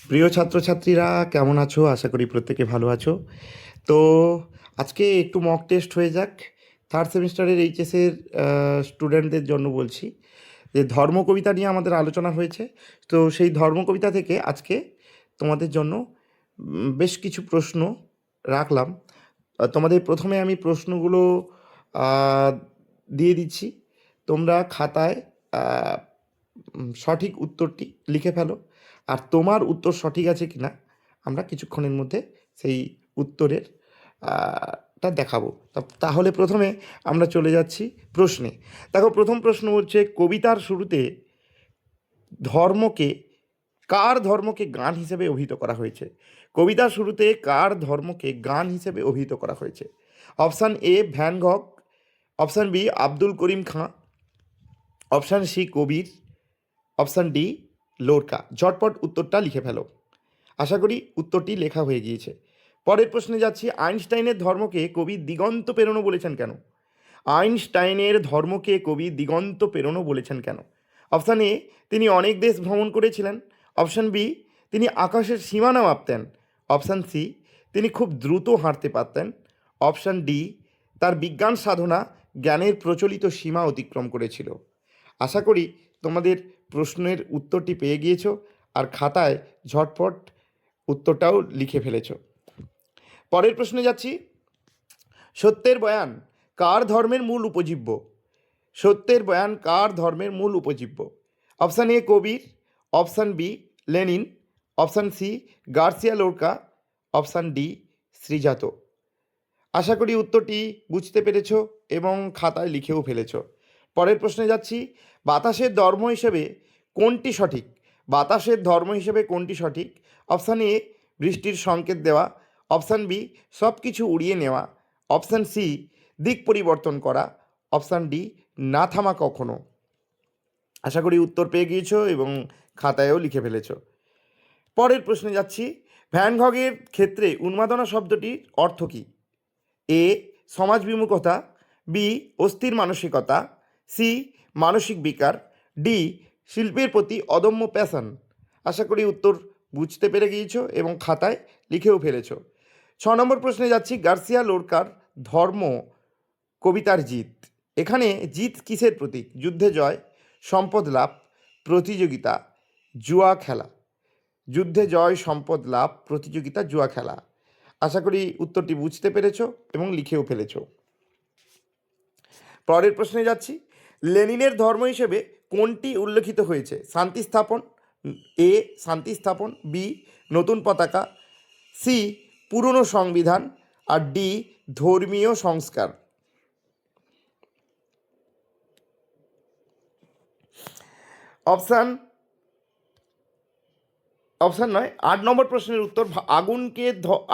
প্রিয় ছাত্রছাত্রীরা, কেমন আছো? আশা করি প্রত্যেকে ভালো আছো। তো আজকে একটু মক টেস্ট হয়ে যাক। থার্ড সেমিস্টারের এইচএসের স্টুডেন্টদের জন্য বলছি যে ধর্ম কবিতা নিয়ে আমাদের আলোচনা হয়েছে। তো সেই ধর্ম কবিতা থেকে আজকে তোমাদের জন্য বেশ কিছু প্রশ্ন রাখলাম। তোমাদের প্রথমে আমি প্রশ্নগুলো আহ, দিয়ে দিচ্ছি। তোমরা খাতায় সঠিক উত্তরটি লিখে ফেলো। আর তোমার উত্তর সঠিক আছে কি না আমরা কিছুক্ষণের মধ্যে সেই উত্তরের টা দেখাবো। তাহলে প্রথমে আমরা চলে যাচ্ছি প্রশ্নে। দেখো, প্রথম প্রশ্ন হচ্ছে, কবিতার শুরুতে ধর্মকে কার ধর্মকে গান হিসেবে অভিহিত করা হয়েছে? কবিতার শুরুতে কার ধর্মকে গান হিসেবে অভিহিত করা হয়েছে? Option A Van Gogh, option B Abdul Karim Khan, option C Kabir, option D Lorca. ঝটপট উত্তরটা লিখে ফেলো। আশা করি উত্তরটি লেখা হয়ে গিয়েছে। পরের প্রশ্নে যাচ্ছি, আইনস্টাইনের ধর্মকে কবি দিগন্ত পেরোনো বলেছেন কেন? আইনস্টাইনের ধর্মকে কবি দিগন্ত পেরোনো বলেছেন কেন? অপশান এ তিনি অনেক দেশ ভ্রমণ করেছিলেন, অপশান বি তিনি আকাশের সীমানা মাপতেন, অপশান সি তিনি খুব দ্রুত হাঁটতে পারতেন, অপশান ডি তার বিজ্ঞান সাধনা জ্ঞানের প্রচলিত সীমা অতিক্রম করেছিল। আশা করি তোমাদের প্রশ্নের উত্তরটি পেয়ে গিয়েছো আর খাতায় ঝটপট উত্তরটাও লিখে ফেলেছো। পরের প্রশ্নে যাচ্ছি, সত্যের বয়ান কার ধর্মের মূল উপজীব্য? সত্যের বয়ান কার ধর্মের মূল উপজীব্য? Option A Kabir, option B Lenin, option C Garcia Lorca, option D Srijato. আশা করি উত্তরটি বুঝতে পেরেছো এবং খাতায় লিখেও ফেলেছো। পরের প্রশ্নে যাচ্ছি, বাতাসের ধর্ম হিসেবে কোনটি সঠিক? বাতাসের ধর্ম হিসেবে কোনটি সঠিক? অপশান এ বৃষ্টির সংকেত দেওয়া, অপশান বি সব কিছু উড়িয়ে নেওয়া, অপশান সি দিক পরিবর্তন করা, অপশান ডি না থামা কখনো। আশা করি উত্তর পেয়ে গিয়েছো এবং খাতায়ও লিখে ফেলেছো। পরের প্রশ্নে যাচ্ছি, ভ্যান গগের ক্ষেত্রে উন্মাদনা শব্দটির অর্থ কী? এ সমাজ বিমুখতা, বি অস্থির মানসিকতা, সি মানসিক বিকার, ডি শিল্পের প্রতি অদম্য প্যাশন। আশা করি উত্তর বুঝতে পেরে গিয়েছো এবং খাতায় লিখেও ফেলেছো। 6 নম্বর প্রশ্নে যাচ্ছি, গার্সিয়া লোরকার ধর্ম কবিতার জিত। এখানে জিত কিসের প্রতীক? যুদ্ধে জয়, সম্পদ লাভ, প্রতিযোগিতা, জুয়া খেলা। যুদ্ধে জয়, সম্পদ লাভ, প্রতিযোগিতা, জুয়া খেলা। আশা করি উত্তরটি বুঝতে পেরেছো এবং লিখেও ফেলেছো। পরের প্রশ্নে যাচ্ছি, লেনিনের ধর্ম হিসেবে কোনটি উল্লেখিত হয়েছে? শান্তি স্থাপন, এ শান্তি স্থাপন, বি নতুন পতাকা, সি পুরনো সংবিধান, আর ডি ধর্মীয় সংস্কার। অপশান অপশান নয়, 8 নম্বর প্রশ্নের উত্তর,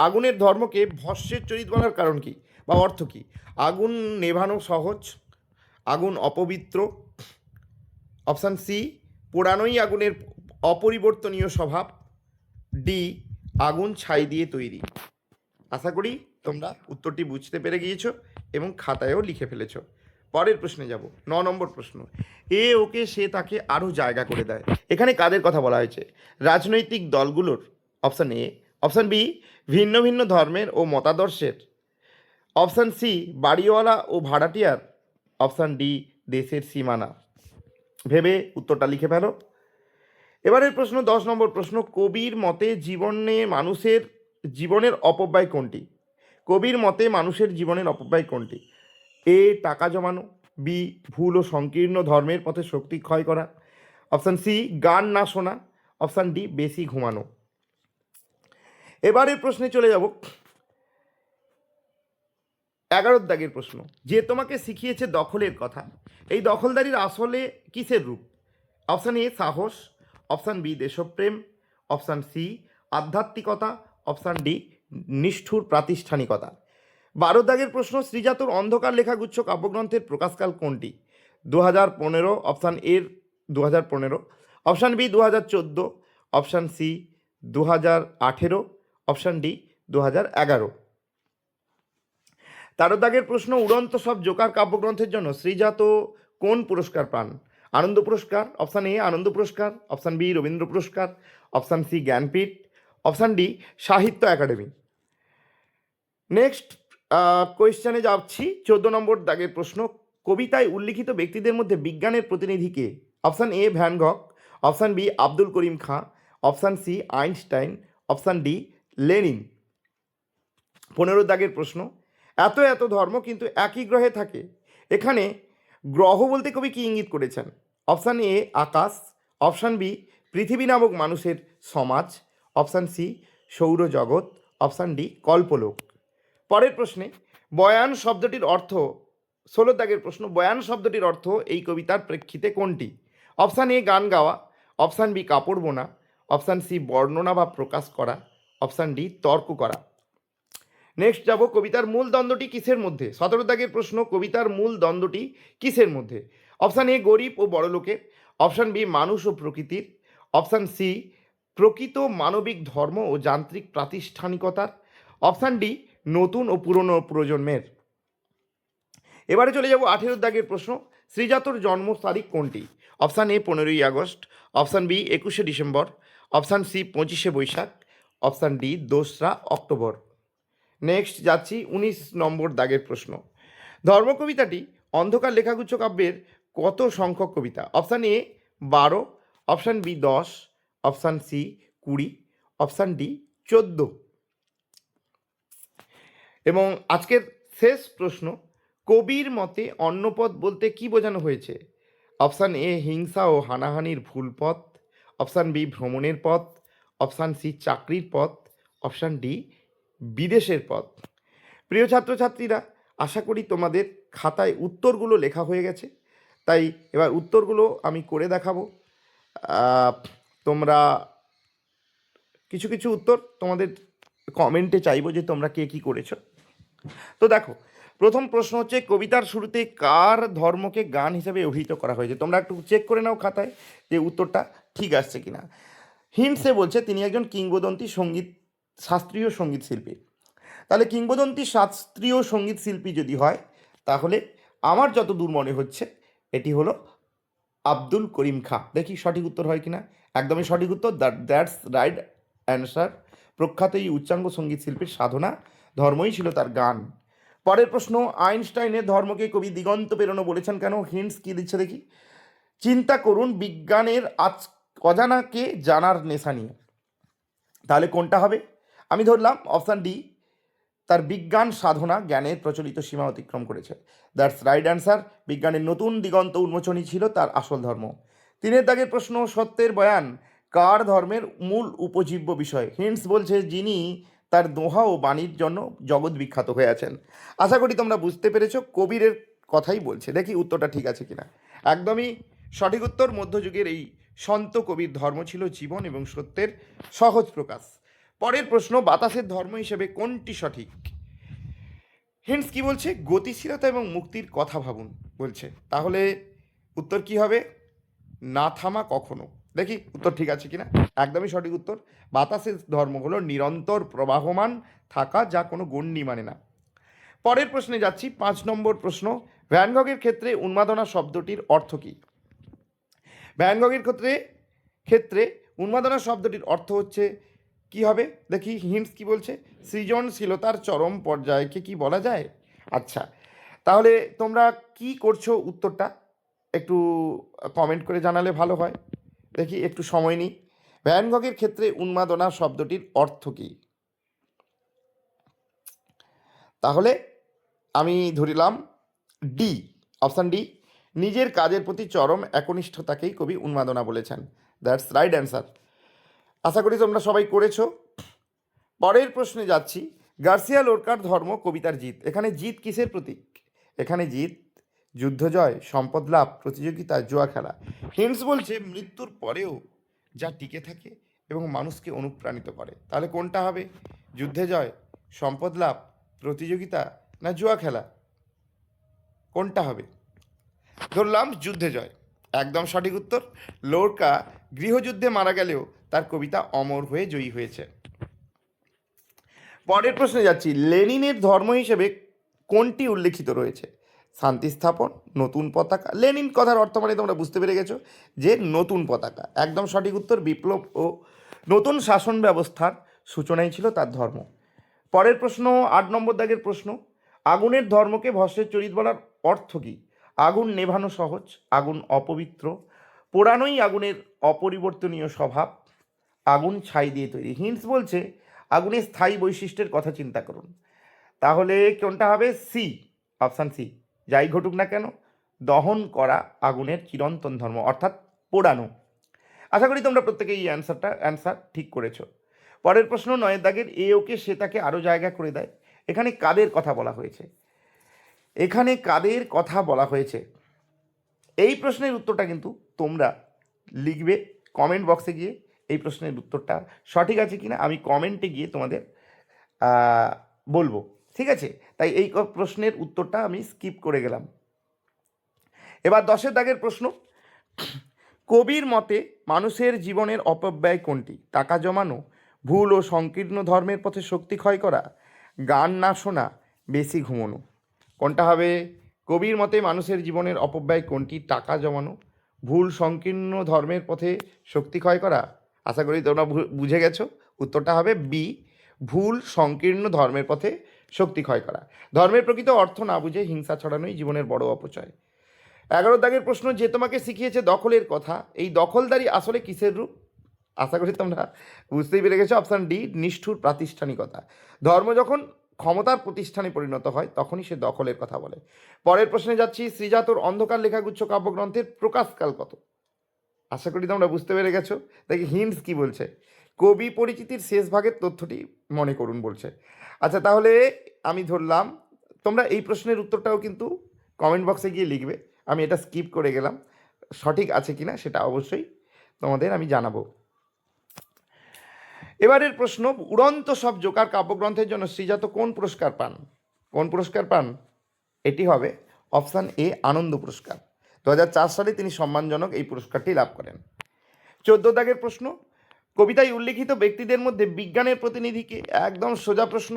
আগুনের ধর্মকে ভস্যের চরিত বলার কারণ কি বা অর্থ কি? আগুন নেভানো সহজ, আগুন অপবিত্র, অপশান সি পোড়ানোই আগুনের অপরিবর্তনীয় স্বভাব, ডি আগুন ছাই দিয়ে তৈরি। আশা করি তোমরা উত্তরটি বুঝতে পেরে গিয়েছো এবং খাতায়ও লিখে ফেলেছো। পরের প্রশ্নে যাব। 9 নম্বর প্রশ্ন, এ ওকে সে তাকে আরও জায়গা করে দেয়। এখানে কাদের কথা বলা হয়েছে? রাজনৈতিক দলগুলোর, অপশান এ, অপশান বি ভিন্ন ভিন্ন ধর্মের ও মতাদর্শের, অপশান সি বাড়িওয়ালা ও ভাড়াটিয়ার, অপশান ডি দেশের সীমানা। ভেবে উত্তরটা লিখে ফেলো। এবারের প্রশ্ন, 10 নম্বর প্রশ্ন, কবির মতে জীবনের অপব্যয় কোনটি? কবির মতে মানুষের জীবনের অপব্যয় কোনটি? এ টাকা জমানো, বি ভুল ও সংকীর্ণ ধর্মের পথে শক্তি ক্ষয় করা, অপশান সি গান না শোনা, অপশান ডি বেশি ঘুমানো। এবারের প্রশ্নে চলে যাব। 11 দাগের প্রশ্ন, যে তোমাকে শিখিয়েছে দখলের কথা, এই দখলদারির আসলে কিসের রূপ? অপশান এ সাহস, অপশান বি দেশপ্রেম, অপশান সি আধ্যাত্মিকতা, অপশান ডি নিষ্ঠুর প্রাতিষ্ঠানিকতা। 12 দাগের প্রশ্ন, শ্রীজাতর অন্ধকার লেখাগুচ্ছ কাব্যগ্রন্থের প্রকাশকাল কোনটি? 2015, অপশান এর 2015, option B 2014, option C 2018, option D 2011। 13 দাগের প্রশ্ন, উড়ন্ত সব জোকার কাব্যগ্রন্থের জন্য শ্রীজাত কোন পুরস্কার পান? আনন্দ পুরস্কার, অপশান এ আনন্দ পুরস্কার, option B Rabindra Puraskar, option C Jnanpith, option D Sahitya Akademi. Next কোয়েশ্চেনে যাচ্ছি, 14 নম্বর দাগের প্রশ্ন। কবিতায় উল্লিখিত ব্যক্তিদের মধ্যে বিজ্ঞানের প্রতিনিধি কে? Option A Van Gogh, option B Abdul Karim Khan, option C Einstein, option D Lenin. 15 দাগের প্রশ্ন। এত এত ধর্ম কিন্তু একই গ্রহে থাকে, এখানে গ্রহ বলতে কবি কি ইঙ্গিত করেছেন? অপশান এ আকাশ, অপশান বি পৃথিবী নামক মানুষের সমাজ, অপশান সি সৌরজগৎ, অপশান ডি কল্পলোক। পরের প্রশ্নে, বয়ান শব্দটির অর্থ, 16 দাগের প্রশ্ন, বয়ান শব্দটির অর্থ এই কবিতার প্রেক্ষিতে কোনটি? অপশান এ গান গাওয়া, অপশান বি কাপড় বোনা, অপশান সি বর্ণনা বা প্রকাশ করা, অপশান ডি তর্ক করা। নেক্সট যাব, কবিতার মূল দ্বন্দ্বটি কিসের মধ্যে? 17 দাগের প্রশ্ন, কবিতার মূল দ্বন্দ্বটি কিসের মধ্যে? অপশান এ গরিব ও বড় লোকের, অপশান বি মানুষ ও প্রকৃতির, অপশান সি প্রকৃত মানবিক ধর্ম ও যান্ত্রিক প্রাতিষ্ঠানিকতার, অপশান ডি নতুন ও পুরনো প্রজন্মের। এবারে চলে যাব 18 দাগের প্রশ্ন, শ্রীজাতর জন্ম তারিখ কোনটি? অপশান এ 15ই আগস্ট, অপশান বি 21শে ডিসেম্বর, অপশান সি 25শে বৈশাখ, অপশান ডি 2রা অক্টোবর। নেক্সট যাচ্ছি 19 নম্বর দাগের প্রশ্ন। ধর্মকবিতাটি অন্ধকার লেখাগুচ্ছ কাব্যের কত সংখ্যক কবিতা? Option A 12, option B 10, option C 20, option D 14। এবং আজকের শেষ প্রশ্ন, কবির মতে অন্নপথ বলতে কি বোঝানো হয়েছে? অপশান এ হিংসা ও হানাহানির ভুল পথ, অপশান বি ভ্রমণের পথ, অপশান সি চাকরির পথ, অপশান ডি বিদেশের পথ। প্রিয় ছাত্রছাত্রীরা, আশা করি তোমাদের খাতায় উত্তরগুলো লেখা হয়ে গেছে, তাই এবার উত্তরগুলো আমি করে দেখাবো। তোমরা কিছু কিছু উত্তর তোমাদের কমেন্টে চাইবো যে তোমরা কে কী করেছো। তো দেখো, প্রথম প্রশ্ন হচ্ছে, কবিতার শুরুতে কার ধর্মকে গান হিসেবে অভিহিত করা হয়েছে? তোমরা একটু চেক করে নাও খাতায় যে উত্তরটা ঠিক আসছে কিনা। হিন্টসে বলছে তিনি একজন কিংবদন্তি শাস্ত্রীয় সঙ্গীত শিল্পী। তাহলে কিংবদন্তি শাস্ত্রীয় সঙ্গীত শিল্পী যদি হয়, তাহলে আমার যত দূর মনে হচ্ছে এটি হলো আব্দুল করিম খাঁ। দেখি সঠিক উত্তর হয় কিনা। একদমই সঠিক উত্তর, দ্যাটস রাইট অ্যান্সার। প্রখ্যাত এই উচ্চাঙ্গ সঙ্গীত শিল্পীর সাধনা ধর্মই ছিল তার গান। পরের প্রশ্ন, আইনস্টাইনের ধর্মকে কবি দিগন্ত প্রেরণা বলেছেন কেন? হিন্টস কি দিচ্ছে দেখি। চিন্তা করুন, বিজ্ঞানের অজানাকে জানার নেশা নিয়ে। তাহলে কোনটা হবে? আমি ধরলাম অপশান ডি, তার বিজ্ঞান সাধনা জ্ঞানের প্রচলিত সীমা অতিক্রম করেছে। That's right answer. বিজ্ঞানের নতুন দিগন্ত উন্মোচনই ছিল তার আসল ধর্ম। 3 দাগের প্রশ্ন, সত্যের বয়ান কার ধর্মের মূল উপজীব্য বিষয়? হিন্টস বলছে যিনি তার দোহা ও বাণীর জন্য জগৎ বিখ্যাত হয়ে আছেন। আশা করি তোমরা বুঝতে পেরেছো, কবিরের কথাই বলছে। দেখি উত্তরটা ঠিক আছে কিনা। একদমই সঠিক উত্তর। মধ্যযুগের এই সন্ত কবির ধর্ম ছিল জীবন এবং সত্যের সহজ প্রকাশ। পরের প্রশ্ন, বাতাসের ধর্ম হিসেবে কোনটি সঠিক? হিন্টস কি বলছে? গতিশীলতা এবং মুক্তির কথা ভাবুন বলছে। তাহলে উত্তর কি হবে? না থামা কখনো। দেখি উত্তর ঠিক আছে কিনা। একদমই সঠিক উত্তর। বাতাসের ধর্ম হলো নিরন্তর প্রবাহমান থাকা, যা কোনো গণ্ডি মানে না। পরের প্রশ্নে যাচ্ছি, 5 নম্বর প্রশ্ন। ভ্যান গগের ক্ষেত্রে উন্মাদনা শব্দটির অর্থ কী? ভ্যান গগের ক্ষেত্রে উন্মাদনা শব্দটির অর্থ হচ্ছে কি হবে? দেখি হিন্টস কি বলছে। সৃজনশীলতার চরম পর্যায়কে কি বলা যায়? আচ্ছা, তাহলে তোমরা কি করছো উত্তরটা একটু কমেন্ট করে জানালে ভালো হয়। দেখি একটু সময় নিই। ভ্যান গগের ক্ষেত্রে উন্মাদনা শব্দটির অর্থ কী? তাহলে আমি ধরিলাম ডি, অপশান ডি, নিজের কাজের প্রতি চরম একনিষ্ঠতাকেই কবি উন্মাদনা বলেছেন। That's right answer. আশা করি তোমরা সবাই করেছো। পরের প্রশ্নে যাচ্ছি, গার্সিয়া লোরকার ধর্ম কবিতার জিত। এখানে জিত কিসের প্রতীক? এখানে জিত যুদ্ধ জয়, সম্পদ লাভ, প্রতিযোগিতা, জুয়া খেলা। হিন্টস বলছে মৃত্যুর পরেও যা টিকে থাকে এবং মানুষকে অনুপ্রাণিত করে। তাহলে কোনটা হবে? যুদ্ধে জয়, সম্পদ লাভ, প্রতিযোগিতা না জুয়া খেলা? কোনটা হবে? ধরলাম যুদ্ধে জয়। একদম সঠিক উত্তর। লোরকা গৃহযুদ্ধে মারা গেলেও তার কবিতা অমর হয়ে জয়ী হয়েছে। পরের প্রশ্নে যাচ্ছি, লেনিনের ধর্ম হিসেবে কোনটি উল্লেখিত রয়েছে? শান্তি স্থাপন, নতুন পতাকা। লেনিন কথার অর্থ মানে তোমরা বুঝতে পেরে গেছো যে নতুন পতাকা। একদম সঠিক উত্তর। বিপ্লব ও নতুন শাসন ব্যবস্থার সূচনাই ছিল তার ধর্ম। পরের প্রশ্ন, 8 নম্বর দাগের প্রশ্ন, আগুনের ধর্মকে ভস্মের চরিত বলার অর্থ কী? আগুন নেভানো সহজ, আগুন অপবিত্র, পোড়ানোই আগুনের অপরিবর্তনীয় স্বভাব, আগুন ছাই দিয়ে তৈরি। হিন্টস বলছে আগুনের স্থায়ী বৈশিষ্ট্যের কথা চিন্তা করুন। তাহলে কোনটা হবে? C, option C. যাই ঘটুক না কেন, দহন করা আগুনের চিরন্তন ধর্ম, অর্থাৎ পোড়ানো। আশা করি তোমরা প্রত্যেকেই এই অ্যান্সার ঠিক করেছো। পরের প্রশ্ন, 9 দাগের, এ ওকে সে তাকে আরও জায়গা করে দেয়। এখানে কাদের কথা বলা হয়েছে? এখানে কাদের কথা বলা হয়েছে? এই প্রশ্নের উত্তরটা কিন্তু তোমরা লিখবে কমেন্ট বক্সে গিয়ে। এই প্রশ্নের উত্তরটা সঠিক আছে কিনা আমি কমেন্টে গিয়ে তোমাদের বলবো, ঠিক আছে? তাই এই প্রশ্নের উত্তরটা আমি স্কিপ করে গেলাম। এবার 10 দাগের প্রশ্ন, কবির মতে মানুষের জীবনের অপব্যয় কোনটি? টাকা জমানো, ভুল ও সংকীর্ণ ধর্মের পথে শক্তি ক্ষয় করা, গান না শোনা, বেশি ঘুমোনো। কোনটা হবে? কবির মতে মানুষের জীবনের অপব্যয় কোনটি? টাকা জমানো, ভুল সংকীর্ণ ধর্মের পথে শক্তি ক্ষয় করা। আশা করি তোমরা বুঝে গেছো। উত্তরটা হবে বি, ভুল সংকীর্ণ ধর্মের পথে শক্তি ক্ষয় করা। ধর্মের প্রকৃত অর্থ না বুঝে হিংসা ছড়ানোই জীবনের বড় অপচয়। 11 দাগের প্রশ্ন, যে তোমাকে শিখিয়েছে দখলের কথা, এই দখলদারি আসলে কিসের রূপ? আশা করি তোমরা বুঝতেই পেরে গেছো। অপশান ডি, নিষ্ঠুর প্রাতিষ্ঠানিকতা। ধর্ম যখন ক্ষমতার প্রতিষ্ঠানে পরিণত হয় তখনই সে দখলের কথা বলে। পরের প্রশ্নে যাচ্ছি, শ্রীজাতর অন্ধকার লেখাগুচ্ছ কাব্যগ্রন্থের প্রকাশকাল কত? আশা করি তোমরা বুঝতে পেরে গেছো। দেখি হিন্টস কি বলছে। কবি পরিচিতির শেষ ভাগের তথ্যটি মনে করুন বলছে। আচ্ছা, তাহলে আমি ধরলাম তোমরা এই প্রশ্নের উত্তরটাও কিন্তু কমেন্ট বক্সে গিয়ে লিখবে। আমি এটা স্কিপ করে গেলাম, সঠিক আছে কিনা সেটা অবশ্যই তোমাদের আমি জানাবো। এবারের প্রশ্ন, উড়ন্ত সব জোকার কাব্যগ্রন্থের জন্য শ্রীজাত কোন পুরস্কার পান? কোন পুরস্কার পান? এটি হবে অপশান এ, আনন্দ পুরস্কার। 2004 সালে তিনি সম্মানজনক এই পুরস্কারটি লাভ করেন। 14 দাগের প্রশ্ন, কবিতায় উল্লিখিত ব্যক্তিদের মধ্যে বিজ্ঞানের প্রতিনিধিকে? একদম সোজা প্রশ্ন,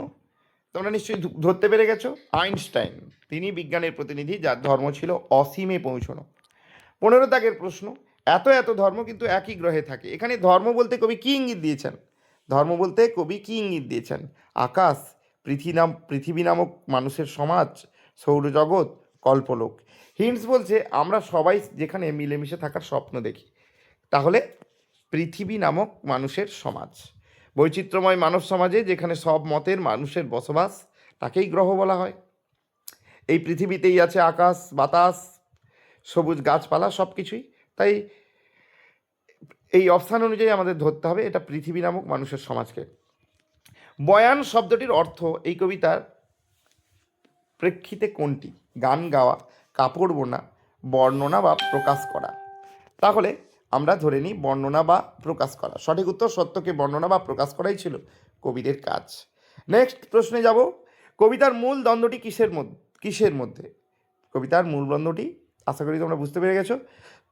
তোমরা নিশ্চয়ই ধরতে পেরে গেছো। আইনস্টাইন, তিনি বিজ্ঞানের প্রতিনিধি যার ধর্ম ছিল অসীমে পৌঁছানো। 15 দাগের প্রশ্ন, এত এত ধর্ম কিন্তু একই গ্রহে থাকে। এখানে ধর্ম বলতে কবি কী ইঙ্গিত দিয়েছেন? ধর্ম বলতে কবি কী ইঙ্গিত দিয়েছেন? আকাশ, পৃথিবী নামক মানুষের সমাজ, সৌরজগৎ, কল্পলোক। হিন্টস বলছে আমরা সবাই যেখানে মিলেমিশে থাকার স্বপ্ন দেখি। তাহলে পৃথিবী নামক মানুষের সমাজ, বৈচিত্র্যময় মানব সমাজে যেখানে সব মতের মানুষের বসবাস, তাকেই গ্রহ বলা হয়। এই পৃথিবীতেই আছে আকাশ, বাতাস, সবুজ গাছপালা, সব কিছুই। তাই এই অপশান অনুযায়ী আমাদের ধরতে হবে এটা পৃথিবী নামক মানুষের সমাজকে। বয়ান শব্দটির অর্থ এই কবিতার প্রেক্ষিতে কোনটি? গান গাওয়া, কাপড় বোনা, বর্ণনা বা প্রকাশ করা। তাহলে আমরা ধরে নিই বর্ণনা বা প্রকাশ করা। সঠিক উত্তর, সত্যকে বর্ণনা বা প্রকাশ করাই ছিল কবিদের কাজ। নেক্সট প্রশ্নে যাব, কবিতার মূল দ্বন্দ্বটি কিসের মধ্যে? কবিতার মূল দ্বন্দ্বটি আশা করি তোমরা বুঝতে পেরে গেছো,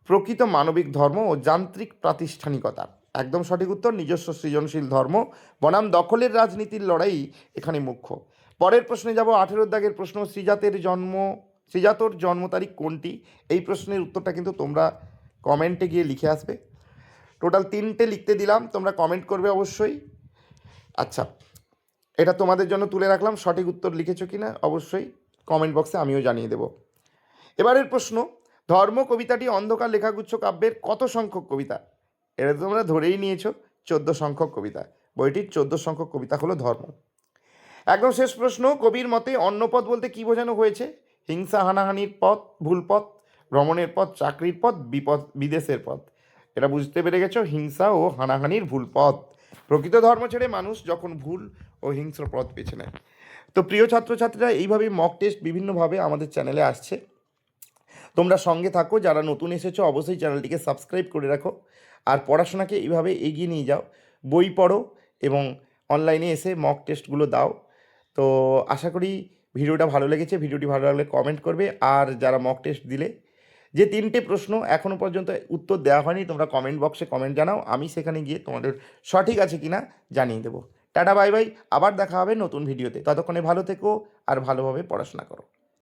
প্রকৃত মানবিক ধর্ম ও যান্ত্রিক প্রাতিষ্ঠানিকতা। একদম সঠিক উত্তর, নিজস্ব সৃজনশীল ধর্ম বনাম দখলের রাজনীতির লড়াই এখানে মুখ্য। পরের প্রশ্নে যাব, 18 দাগের প্রশ্ন, শ্রীজাতর জন্ম তারিখ কোনটি? এই প্রশ্নের উত্তরটা কিন্তু তোমরা কমেন্টে গিয়ে লিখে আসবে। টোটাল 3টে লিখতে দিলাম, তোমরা কমেন্ট করবে অবশ্যই। আচ্ছা, এটা তোমাদের জন্য তুলে রাখলাম, সঠিক উত্তর লিখেছো কি না অবশ্যই কমেন্ট বক্সে আমিও জানিয়ে দেব। এবারের প্রশ্ন, ধর্ম কবিতাটি অন্ধকার লেখাগুচ্ছ কাব্যের কত সংখ্যক কবিতা? এটা তোমরা ধরেই নিয়েছো, 14 সংখ্যক কবিতা। বইটির 14 সংখ্যক কবিতা হলো ধর্ম। একদম শেষ প্রশ্ন, কবির মতে অন্যপথ বলতে কি বোঝানো হয়েছে? হিংসা হানাহানির পথ, ভুল পথ, ভ্রমণের পথ, চাকরির পথ, বিদেশের পথ। এটা বুঝতে পেরে গেছো, হিংসা ও হানাহানির ভুল পথ। প্রকৃত ধর্ম ছেড়ে মানুষ যখন ভুল ও হিংস্র পথ বেছে নেয়। তো প্রিয় ছাত্রছাত্রীরা, এইভাবেই মক টেস্ট বিভিন্নভাবে আমাদের চ্যানেলে আসছে। তোমরা সঙ্গে থাকো, যারা নতুন এসেছো অবশ্যই চ্যানেলটিকে সাবস্ক্রাইব করে রাখো। আর পড়াশোনাকে এইভাবে এগিয়ে নিয়ে যাও, বই পড়ো এবং অনলাইনে এসে মক টেস্টগুলো দাও। তো আশা করি ভিডিওটা ভালো লেগেছে। ভিডিওটি ভালো লাগলে কমেন্ট করবে। আর যারা মক টেস্ট দিলে, যে 3টে প্রশ্ন এখনও পর্যন্ত উত্তর দেওয়া হয়নি, তোমরা কমেন্ট বক্সে কমেন্ট জানাও, আমি সেখানে গিয়ে তোমাদের সঠিক আছে কি না জানিয়ে দেবো। টাটা, বাই বাই, আবার দেখা হবে নতুন ভিডিওতে। ততক্ষণে ভালো থেকো আর ভালোভাবে পড়াশোনা করো।